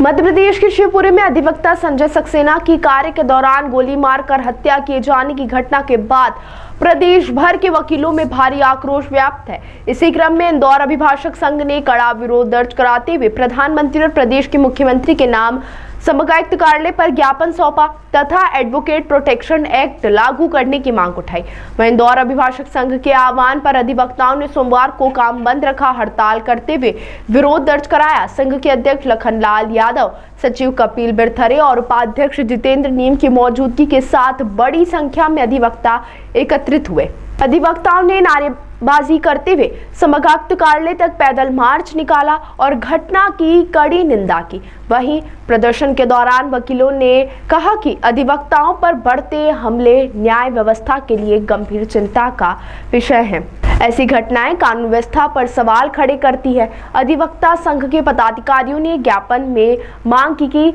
मध्य प्रदेश के शिवपुरी में अधिवक्ता संजय सक्सेना की कार्य के दौरान गोली मारकर हत्या किए जाने की घटना के बाद प्रदेश भर के वकीलों में भारी आक्रोश व्याप्त है। इसी क्रम में इंदौर अभिभाषक संघ ने कड़ा विरोध दर्ज कराते हुए प्रधानमंत्री और प्रदेश के मुख्यमंत्री के नाम समगायुक्त कार्यालय पर ज्ञापन सौंपा तथा एडवोकेट प्रोटेक्शन एक्ट लागू करने की मांग उठाई। वहीं इंदौर अभिभाषक संघ के आह्वान पर अधिवक्ताओं ने सोमवार को काम बंद रखा, हड़ताल करते हुए विरोध दर्ज कराया। संघ के अध्यक्ष लखनलाल यादव, सचिव कपिल बिरथरे और उपाध्यक्ष जितेंद्र नीम की मौजूदगी के साथ बड़ी संख्या में अधिवक्ता एकत्रित हुए। अधिवक्ताओं ने नारेबाजी करते हुए समगायुक्त कार्यालय तक पैदल मार्च निकाला और घटना की कड़ी निंदा की। वहीं प्रदर्शन के दौरान वकीलों ने कहा कि अधिवक्ताओं पर बढ़ते हमले न्याय व्यवस्था के लिए गंभीर चिंता का विषय है। ऐसी घटनाएं कानून व्यवस्था पर सवाल खड़े करती है। अधिवक्ता संघ के पदाधिकारियों ने ज्ञापन में मांग की कि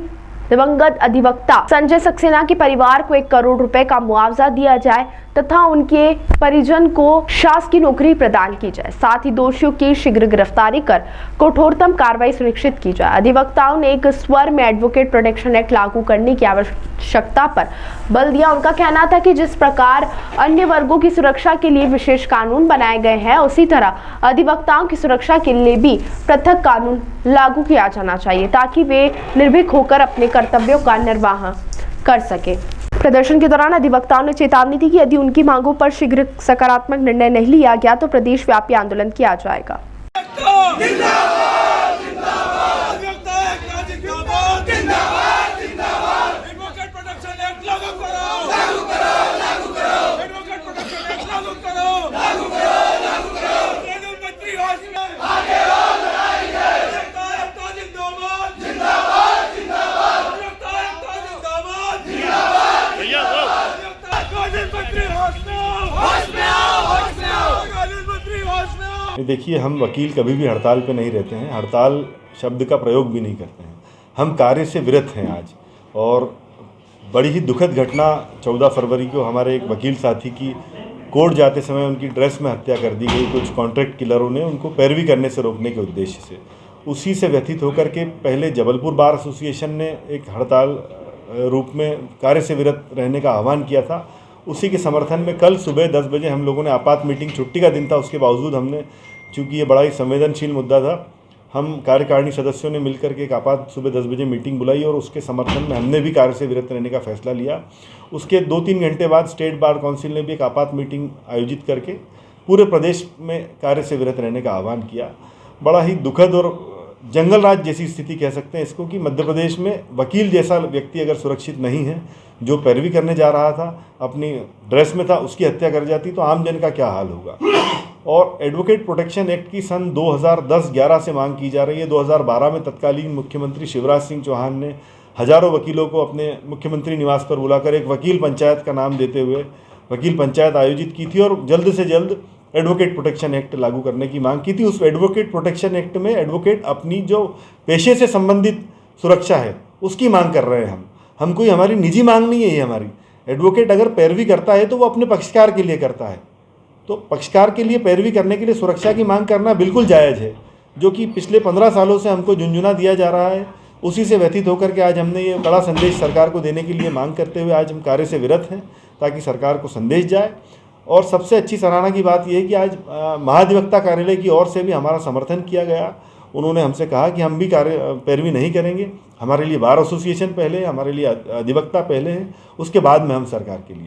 दिवंगत अधिवक्ता संजय सक्सेना के परिवार को 1 करोड़ रुपए का मुआवजा दिया जाए तथा उनके परिजन को शासकीय नौकरी प्रदान की जाए। साथ ही दोषियों की शीघ्र गिरफ्तारी कर कठोरतम कार्रवाई सुनिश्चित की जाए। अधिवक्ताओं ने एक स्वर में एडवोकेट प्रोटेक्शन एक्ट लागू करने की आवश्यकता पर बल दिया। उनका कहना था कि जिस प्रकार अन्य वर्गों की सुरक्षा के लिए विशेष कानून बनाए गए हैं, उसी तरह अधिवक्ताओं की सुरक्षा के लिए भी पृथक कानून लागू किया जाना चाहिए ताकि वे निर्भीक होकर अपने कर्तव्यों का निर्वाह कर सके। प्रदर्शन के दौरान अधिवक्ताओं ने चेतावनी दी कि यदि उनकी मांगों पर शीघ्र सकारात्मक निर्णय नहीं लिया गया तो प्रदेश व्यापी आंदोलन किया जाएगा। देखिए, हम वकील कभी भी हड़ताल पे नहीं रहते हैं, हड़ताल शब्द का प्रयोग भी नहीं करते हैं। हम कार्य से विरत हैं आज। और बड़ी ही दुखद घटना 14 फरवरी को हमारे एक वकील साथी की कोर्ट जाते समय उनकी ड्रेस में हत्या कर दी गई। कुछ कॉन्ट्रैक्ट किलरों ने उनको पैरवी करने से रोकने के उद्देश्य से। उसी से व्यथित होकर के पहले जबलपुर बार एसोसिएशन ने एक हड़ताल रूप में कार्य से विरत रहने का आह्वान किया था। उसी के समर्थन में कल सुबह 10 बजे हम लोगों ने आपात मीटिंग, छुट्टी का दिन था, उसके बावजूद हमने, चूँकि ये बड़ा ही संवेदनशील मुद्दा था, हम कार्यकारिणी सदस्यों ने मिलकर के एक आपात सुबह 10 बजे मीटिंग बुलाई और उसके समर्थन में हमने भी कार्य से विरत रहने का फैसला लिया। उसके 2-3 घंटे बाद स्टेट बार काउंसिल ने भी एक आपात मीटिंग आयोजित करके पूरे प्रदेश में कार्य से विरत रहने का आह्वान किया। बड़ा ही दुखद और जंगल राज जैसी स्थिति कह सकते हैं इसको कि मध्य प्रदेश में वकील जैसा व्यक्ति अगर सुरक्षित नहीं है, जो पैरवी करने जा रहा था, अपनी ड्रेस में था, उसकी हत्या कर जाती तो आम जन का क्या हाल होगा। और एडवोकेट प्रोटेक्शन एक्ट की सन 2010-11 से मांग की जा रही है। 2012 में तत्कालीन मुख्यमंत्री शिवराज सिंह चौहान ने हजारों वकीलों को अपने मुख्यमंत्री निवास पर बुलाकर एक वकील पंचायत का नाम देते हुए वकील पंचायत आयोजित की थी और जल्द से जल्द एडवोकेट प्रोटेक्शन एक्ट लागू करने की मांग की थी। उस एडवोकेट प्रोटेक्शन एक्ट में एडवोकेट अपनी जो पेशे से संबंधित सुरक्षा है उसकी मांग कर रहे हैं। हम कोई, हमारी निजी मांग नहीं है ये हमारी। एडवोकेट अगर पैरवी करता है तो वो अपने पक्षकार के लिए करता है, तो पक्षकार के लिए पैरवी करने के लिए सुरक्षा की मांग करना बिल्कुल जायज़ है, जो कि पिछले 15 सालों से हमको झुंझुना दिया जा रहा है। उसी से व्यथित होकर के आज हमने ये बड़ा संदेश सरकार को देने के लिए मांग करते हुए आज हम कार्य से विरत हैं ताकि सरकार को संदेश जाए। और सबसे अच्छी सराहना की बात यह है कि आज महाधिवक्ता कार्यालय की ओर से भी हमारा समर्थन किया गया। उन्होंने हमसे कहा कि हम भी पैरवी नहीं करेंगे, हमारे लिए बार एसोसिएशन पहले, हमारे लिए अधिवक्ता पहले है, उसके बाद में हम सरकार के लिए।